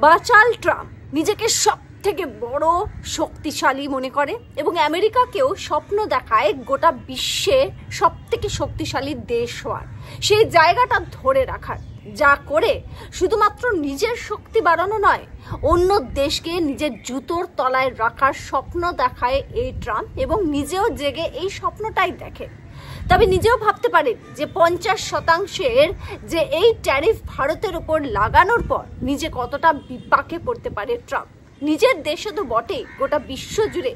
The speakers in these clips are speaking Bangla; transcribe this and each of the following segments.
বাচাল ট্রাম্প নিজেকে সব থেকে বড় শক্তিশালী মনে করে এবং আমেরিকাকেও স্বপ্ন দেখায় গোটা বিশ্বে সব থেকে শক্তিশালী দেশ হওয়ার, সেই জায়গাটা ধরে রাখার। যা করে শুধুমাত্র নিজের শক্তি বাড়ানো নয়, অন্য দেশকে নিজের জুতোর তলায় রাখার স্বপ্ন দেখায় এই ট্রাম্প এবং নিজেও জেগে এই স্বপ্নটাই দেখে। তবে নিজেও ভাবতে পারেন যে 50% যে এই ট্যারিফ ভারতের উপর লাগানোর পর নিজে কতটা বিপাকে পড়তে পারে ট্রাম্প। নিজের দেশে তো বটেই, গোটা বিশ্ব জুড়ে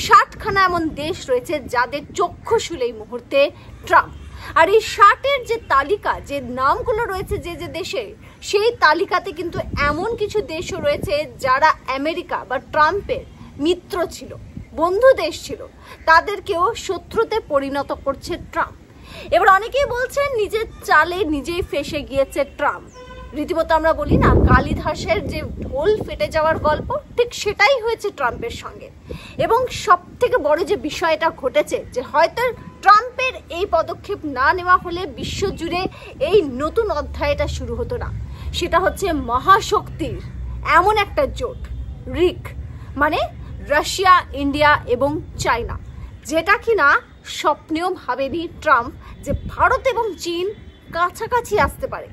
60খানা এমন দেশ রয়েছে যাদের চক্ষু শুলে এই মুহূর্তে ট্রাম্প। আর এই 60-এর যে তালিকা, যে নামগুলো রয়েছে যে যে দেশে, সেই তালিকাতে কিন্তু এমন কিছু দেশও রয়েছে যারা আমেরিকা বা ট্রাম্পের মিত্র ছিল, বন্ধু দেশ ছিল, তাদেরকেও শত্রুতে পরিণত করছে ট্রাম্প। এবার অনেকেই বলছেন নিজের চালে নিজেই ফেঁসে গিয়েছে ট্রাম্প। রীতিমতো আমরা বলি না, কালিদাসের যে ঢোল ফেটে যাওয়ার গল্প, ঠিক সেটাই হয়েছে ট্রাম্পের সঙ্গে। এবং সব থেকে বড় যে বিষয়টা ঘটেছে, যে হয়তো ট্রাম্পের এই পদক্ষেপ না নেওয়া হলে বিশ্বজুড়ে এই নতুন অধ্যায়টা শুরু হতো না। সেটা হচ্ছে মহাশক্তির এমন একটা জোট, রিক, মানে রাশিয়া, ইন্ডিয়া এবং চায়না, যেটা কিনা স্বপ্নেও ভাবেনি ট্রাম্প যে ভারত এবং চীন কাছাকাছি আসতে পারে।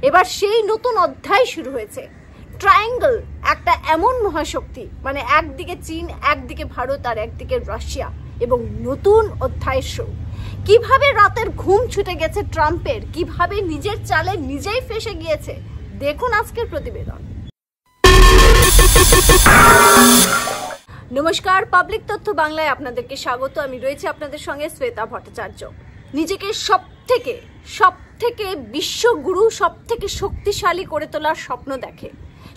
এবার সেই নতুন অধ্যায় শুরু হয়েছে। ট্রায়াঙ্গল, একটা এমন মহাশক্তি, মানে একদিকে চীন, একদিকে ভারত আর একদিকে রাশিয়া, এবং নতুন অধ্যায়ের শুরু। কিভাবে রাতের ঘুম ছুটে গেছে ট্রাম্পের, কিভাবে নিজের চালে নিজেই ফেঁসে গিয়েছে, দেখুন আজকের প্রতিবেদন। নমস্কার, পাবলিক তথ্য বাংলায় আপনাদেরকে স্বাগত। আমি রয়েছে আপনাদের সঙ্গে শ্বেতা ভট্টাচার্য। নিজেকে সব থেকে বিশ্বগুরু, সব থেকে শক্তিশালী করে তোলার স্বপ্ন দেখে।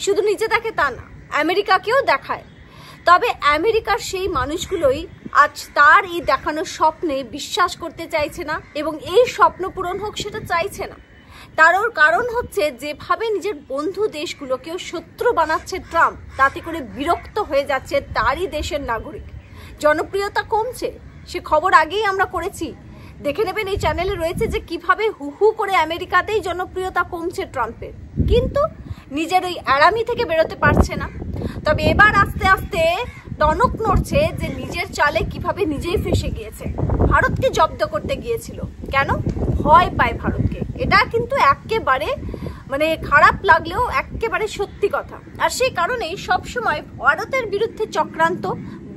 শুধু নিজে দেখে তা না, আমেরিকাকেও দেখায়। তবে আমেরিকার সেই মানুষগুলোই আজ তার এই দেখানো স্বপ্নে বিশ্বাস করতে চাইছে না এবং এই স্বপ্ন পূরণ হোক সেটা চাইছে না। তার কারণ হচ্ছে যেভাবে নিজের বন্ধু দেশগুলোকেও শত্রু বানাচ্ছে ট্রাম্প, তাতে করে বিরক্ত হয়ে যাচ্ছে তারই দেশের নাগরিক। জনপ্রিয়তা কমছে, সে খবর আগেই আমরা করেছি, দেখে নেবেন এই চ্যানেলে রয়েছে, যে কিভাবে হু করে আমেরিকাতেই জনপ্রিয়তা কমছে ট্রাম্পের, কিন্তু নিজের ওই আরামি থেকে বেরোতে পারছে না। তবে এবার আস্তে আস্তে টনক নড়ছে যে নিজের চালে কিভাবে নিজেই ফেঁসে গিয়েছে। ভারতকে জব্দ করতে গিয়েছিল, কেন? ভয় পায় ভারতকে। এটা কিন্তু একেবারে খারাপ লাগলেও একেবারে সত্যি কথা। আর সেই কারণেই সবসময় ভারতের বিরুদ্ধে চক্রান্ত,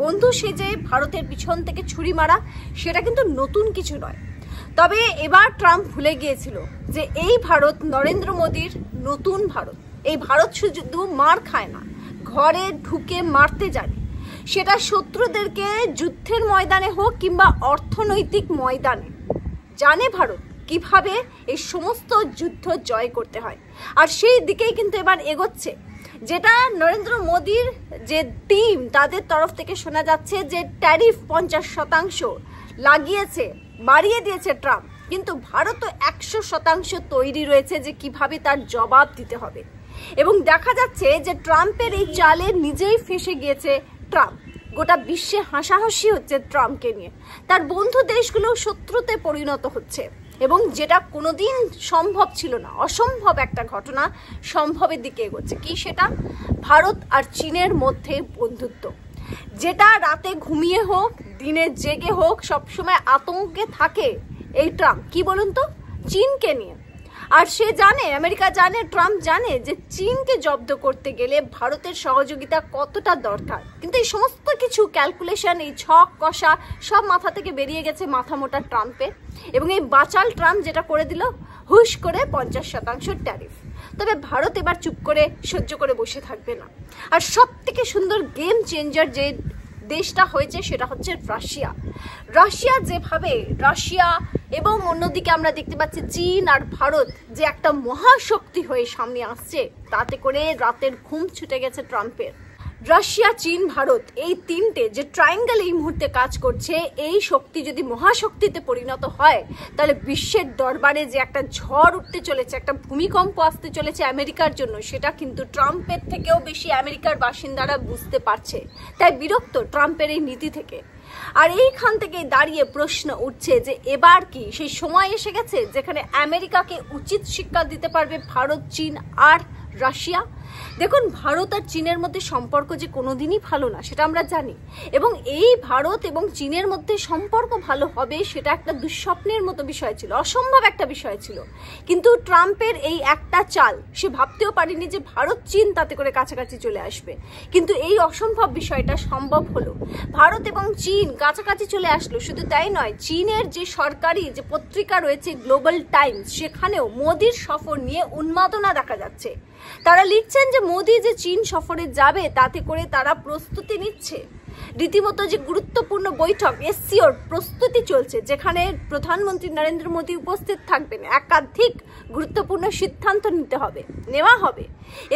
বন্ধু সেজে ভারতের পিছন থেকে ছুরি মারা, সেটা কিন্তু নতুন কিছু নয়। তবে এবার ট্রাম্প ভুলে গিয়েছিল যে এই ভারত নরেন্দ্র মোদীর নতুন ভারত। এই ভারত শুধু মার খায় না, ঘরে ঢুকে মারতে জানে। সেটা শত্রুদেরকে যুদ্ধের ময়দানে হোক কিংবা অর্থনৈতিক ময়দানে, জানে ভারত কিভাবে এই সমস্ত যুদ্ধ জয় করতে হয়। আর সেই দিকেই কিন্তু এবার এগোচ্ছে। যেটা নরেন্দ্র মোদীর যে টিম, তাদের তরফ থেকে শোনা যাচ্ছে যে ট্যারিফ 50% লাগিয়েছে, বাড়িয়ে দিয়েছে ট্রাম্প, কিন্তু ভারতও 100% তৈরি রয়েছে যে কিভাবে তার জবাব দিতে হবে। এবং দেখা যাচ্ছে যে ট্রাম্পের এই চালে নিজেই ফেঁসে গিয়েছে ট্রাম্প। গোটা বিশ্বে হাসাহাসি হচ্ছে ট্রাম্পকে নিয়ে। তার বন্ধু দেশগুলো শত্রুতে পরিণত হচ্ছে এবং যেটা কোনোদিন সম্ভব ছিল না, অসম্ভব একটা ঘটনা, সম্ভবের দিকে এগোচ্ছে। কি সেটা? ভারত আর চীনের মধ্যে বন্ধুত্ব, যেটা রাতে ঘুমিয়ে হোক, দিনে জেগে হোক, সবসময় আতঙ্কে থাকে এই ট্রাম্প। কি বলুন তো? চীনকে নিয়ে। আর সে জানে, আমেরিকা জানে, ট্রাম্প জানে যে চীনকে জব্দ করতে গেলে ভারতের সহযোগিতা কতটা দরকার। কিন্তু এই সমস্ত কিছু ক্যালকুলেশন, এই ছক কষা সব মাথা থেকে বেরিয়ে গেছে মাথা মোটা ট্রাম্পের। এবং এই বাচাল ট্রাম্প যেটা করে দিল, হুশ করে 50% ট্যারিফ। তবে ভারত এবার চুপ করে সহ্য করে বসে থাকবে না। আর সব থেকে সুন্দর গেম চেঞ্জার যে দেশটা হয়েছে সেটা হচ্ছে রাশিয়া। রাশিয়া যেভাবে, রাশিয়া এবং অন্যদিকে আমরা দেখতে পাচ্ছি চীন আর ভারত যে একটা মহাশক্তি হয়ে সামনে আসছে, তাতে করে রাতের ঘুম ছুটে গেছে ট্রাম্পের। রাশিয়া, চীন, ভারত, এই তিনটে যে ট্রায়াঙ্গল এই মুহূর্তে কাজ করছে, এই শক্তি যদি মহাশক্তিতে পরিণত হয়, তাহলে বিশ্বের দরবারে যে একটা ঝড় উঠতে চলেছে, একটা ভূমিকম্প আসতে চলেছে আমেরিকার জন্য, সেটা কিন্তু ট্রাম্পের থেকেও বেশি আমেরিকার বাসিন্দারা বুঝতে পারছে। তাই বিরক্ত ট্রাম্পের এই নীতি থেকে। আর এইখান থেকে দাঁড়িয়ে প্রশ্ন উঠছে যে এবার কি সেই সময় এসে গেছে যেখানে আমেরিকাকে উচিত শিক্ষা দিতে পারবে ভারত, চীন আর রাশিয়া? দেখুন, ভারত আর চীনের মধ্যে সম্পর্ক যে কোনোদিনই ভালো না সেটা আমরা জানি, এবং এই ভারত এবং চীনের মধ্যে সম্পর্ক ভালো হবে সেটা একটা দুঃস্বপ্নের মতো বিষয় ছিল, অসম্ভব একটা বিষয় ছিল। কিন্তু ট্রাম্পের এই একটা চাল, সে ভাবতেও পারেনি যে ভারত চীন তাতে করে কাছাকাছি চলে আসবে, কিন্তু এই অসম্ভব বিষয়টা সম্ভব হলো। ভারত এবং চীন কাছাকাছি চলে আসলো। শুধু তাই নয়, চীনের যে সরকারি যে পত্রিকা রয়েছে গ্লোবাল টাইমস, সেখানেও মোদির সফর নিয়ে উন্মাদনা দেখা যাচ্ছে। তারা লিখছেন যে মোদি যে চীন সফরে যাবে তাতে করে তারা প্রস্তুতি নিচ্ছে। রীতিমতো যে গুরুত্বপূর্ণ বৈঠক এসসিওর প্রস্তুতি চলছে, যেখানে প্রধানমন্ত্রী নরেন্দ্র মোদী উপস্থিত থাকবেন, একাধিক গুরুত্বপূর্ণ সিদ্ধান্ত নেওয়া হবে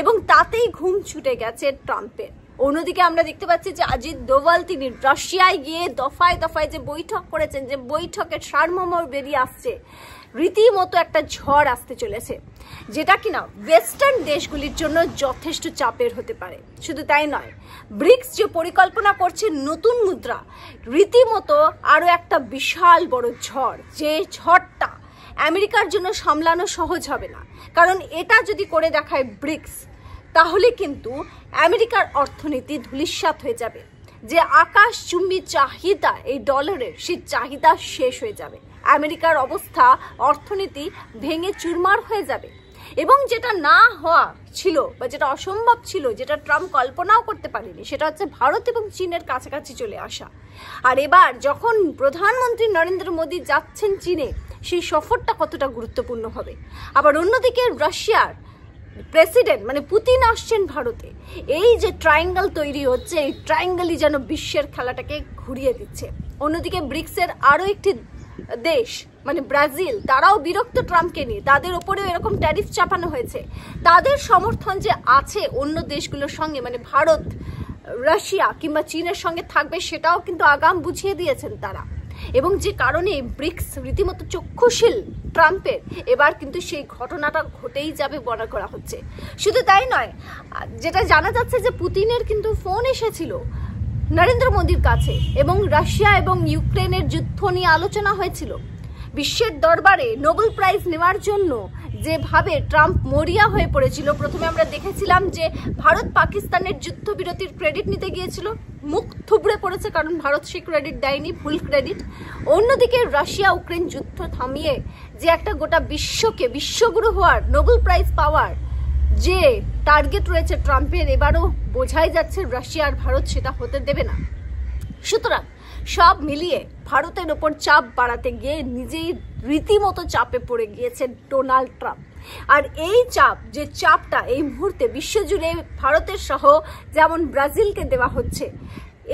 এবং তাতেই ঘুম ছুটে গেছে ট্রাম্পের। অন্যদিকে আমরা দেখতে পাচ্ছি যে অজিত দোভাল তিনি রাশিয়ায় গিয়ে দফায় দফায় যে বৈঠক করেছেন, যে বৈঠকের সারমর্ম বেরিয়ে আসছে, রীতিমতো একটা ঝড় আসতে চলেছে, যেটা কিনা ওয়েস্টার্ন দেশগুলির জন্য যথেষ্ট চাপের হতে পারে। শুধু তাই নয়, ব্রিক্স যে পরিকল্পনা করছে নতুন মুদ্রা, রীতিমতো আরো একটা বিশাল বড় ঝড়, যে ঝড়টা আমেরিকার জন্য সামলানো সহজ হবে না। কারণ এটা যদি করে দেখায় ব্রিক্স, তাহলে কিন্তু আমেরিকার অর্থনীতি ধূলিসাৎ হয়ে যাবে। যে আকাশচুম্বী চাহিদা এই ডলারের, সেই চাহিদা শেষ হয়ে যাবে। আমেরিকার অবস্থা, অর্থনীতি ভেঙে চুরমার হয়ে যাবে। এবং যেটা না হওয়া ছিল বা যেটা অসম্ভব ছিল, যেটা ট্রাম্প কল্পনাও করতে পারেনি, সেটা হচ্ছে ভারত এবং চীনের কাছাকাছি চলে আসা। আর এবার যখন প্রধানমন্ত্রী নরেন্দ্র মোদী যাচ্ছেন চীনে, সেই সফরটা কতটা গুরুত্বপূর্ণ হবে। আবার অন্যদিকে রাশিয়ার প্রেসিডেন্ট মানে পুতিন আসছেন ভারতে। এই যে ট্রায়াঙ্গেল তৈরি হচ্ছে, এই ট্রায়াঙ্গেলই যেন বিশ্বের খেলাটাকে ঘুরিয়ে দিচ্ছে। অন্যদিকে ব্রিক্সের আরো একটি দেশ মানে ব্রাজিল, তারাও বিরক্ত ট্রাম্পকে নিয়ে, তাদের ওপরেও এরকম ট্যারিফ চাপানো হয়েছে। তাদের সমর্থন যে আছে অন্য দেশগুলোর সঙ্গে, মানে ভারত, রাশিয়া কিংবা চীনের সঙ্গে থাকবে, সেটাও কিন্তু আগাম বুঝিয়ে দিয়েছেন তারা। এবং যে কারণে ব্রিক্স রীতিমতো চক্ষুশীল ট্রাম্পের, এবার কিন্তু সেই ঘটনাটা ঘটেই যাবে মনে করা হচ্ছে। শুধু তাই নয়, যেটা জানা যাচ্ছে যে পুতিনের কিন্তু ফোন এসেছিল নরেন্দ্র মোদীর কাছে এবং রাশিয়া এবং ইউক্রেনের যুদ্ধ নিয়ে আলোচনা হয়েছিল। বিশ্বের দরবারে নোবেল প্রাইজ নেওয়ার জন্য যেভাবে ট্রাম্প মরিয়া হয়ে পড়েছিল, প্রথমে আমরা দেখেছিলাম যে ভারত পাকিস্তানের যুদ্ধবিরতির ক্রেডিট নিতে গিয়েছিল, মুখ থুবড়ে পড়েছে কারণ ভারত সে ক্রেডিট দেয়নি, ভুল ক্রেডিট। অন্যদিকে রাশিয়া ইউক্রেন যুদ্ধ থামিয়ে যে একটা গোটা বিশ্বকে বিশ্বগুরু হওয়ার, নোবেল প্রাইজ পাওয়ার যে টার্গেট রয়েছে ট্রাম্পের, এবারও বোঝাই যাচ্ছে রাশিয়া আর ভারত সেটা হতে দেবে না। সুতরাং সব মিলিয়ে ভারতের ওপর চাপ বাড়াতে গিয়ে নিজেই রীতিমতো চাপে পড়ে গিয়েছে ডোনাল্ড ট্রাম্প। আর এই চাপ, যে চাপটা এই মুহূর্তে বিশ্বজুড়ে ভারতের সহ যেমন ব্রাজিলকে দেওয়া হচ্ছে,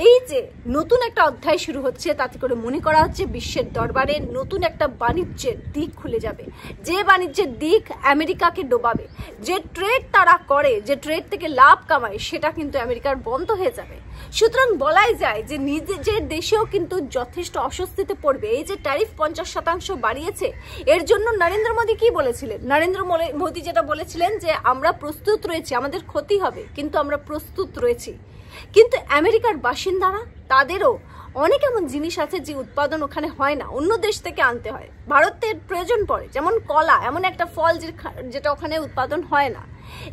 এই যে নতুন একটা অধ্যায় শুরু হচ্ছে, তাতে করে মনে করা হচ্ছে বিশ্বের দরবারে নতুন একটা বাণিজ্যের দিক খুলে যাবে, যে বাণিজ্যের দিক আমেরিকাকে ডোবাবে। যে ট্রেড তারা করে, যে ট্রেড থেকে লাভ কামায়, সেটা কিন্তু আমেরিকার বন্ধ হয়ে যাবে। সুতরাং বলাই যায় যে নিজের দেশেও কিন্তু যথেষ্ট অস্বস্তিতে পড়বে। এই যে ট্যারিফ 50% বাড়িয়েছে, এর জন্য নরেন্দ্র মোদী কি বলেছিলেন? নরেন্দ্র মোদী যেটা বলেছিলেন যে আমরা প্রস্তুত রয়েছি, আমাদের ক্ষতি হবে কিন্তু আমরা প্রস্তুত রয়েছি। কিন্তু আমেরিকার বাসিন্দারা, তাদেরও অনেক এমন জিনিস আছে যে উৎপাদন ওখানে হয় না, অন্য দেশ থেকে আনতে হয়। ভারতের প্রয়োজন পড়ে, যেমন কলা, এমন একটা ফল যেটা ওখানে উৎপাদন হয় না,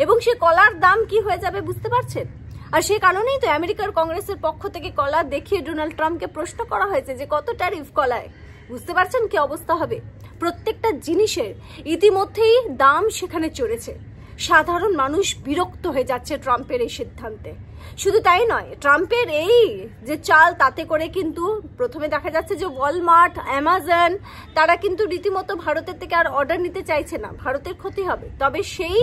এবং সে কলার দাম কি হয়ে যাবে বুঝতে পারছেন? আর সে কারণেই তো আমেরিকার কংগ্রেসের পক্ষ থেকে কলা দেখিয়ে ডোনাল্ড ট্রাম্পকে প্রশ্ন করা হয়েছে যে কত ট্যারিফ কলায়। বুঝতে পারছেন কি অবস্থা হবে? প্রত্যেকটা জিনিসের ইতিমধ্যেই দাম সেখানে চড়েছে। সাধারণ মানুষ বিরক্ত হয়ে যাচ্ছে ট্রাম্পের এই সিদ্ধান্তে। শুধু তাই নয়, ট্রাম্পের এই যে চাল, তাতে করে কিন্তু প্রথমে দেখা যাচ্ছে যে ওয়ালমার্ট, অ্যামাজন, তারা কিন্তু রীতিমতো ভারতের থেকে আর অর্ডার নিতে চাইছে না, ভারতের ক্ষতি হবে। তবে সেই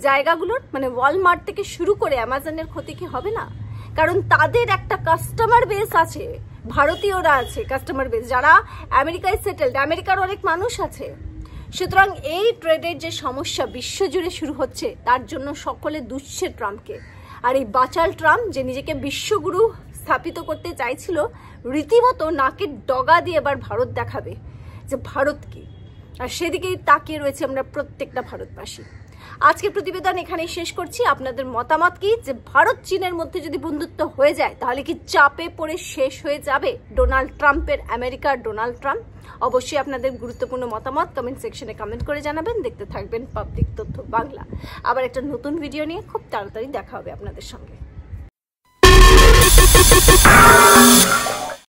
জায়গাগুলোর মানে ওয়ালমার্ট থেকে শুরু করে অ্যামাজনের ক্ষতি কি হবে না? কারণ তাদের একটা কাস্টমার বেস আছে, ভারতীয়রা আছে কাস্টমার বেস, যারা আমেরিকায় সেটেলড, আমেরিকার অনেক মানুষ আছে। সুতরাং এই ট্রেডের যে সমস্যা বিশ্বজুড়ে শুরু হচ্ছে, তার জন্য সকলে দুষছে ট্রাম্পকে। আর এই বাচাল ট্রাম্প, যে নিজেকে বিশ্বগুরু স্থাপিত করতে চাইছিল, রীতিমতো নাকের ডগা দিয়ে এবার ভারত দেখাবে যে ভারত কি। আর সেদিকেই তাকিয়ে রয়েছে আমরা প্রত্যেকটা ভারতবাসী। আজকের প্রতিবেদন এখানেই শেষ করছি। আপনাদের মতামত কি, যে ভারত চীনের মধ্যে যদি বন্ধুত্ব হয়ে যায় তাহলে কি চাপে পড়ে শেষ হয়ে যাবে ডোনাল্ড ট্রাম্পের, আমেরিকার ডোনাল্ড ট্রাম্প? অবশ্যই আপনাদের গুরুত্বপূর্ণ মতামত কমেন্ট সেকশনে কমেন্ট করে জানাবেন। দেখতে থাকবেন পাবলিক তথ্য বাংলা। আবার একটা নতুন ভিডিও নিয়ে খুব তাড়াতাড়ি দেখা হবে আপনাদের সঙ্গে।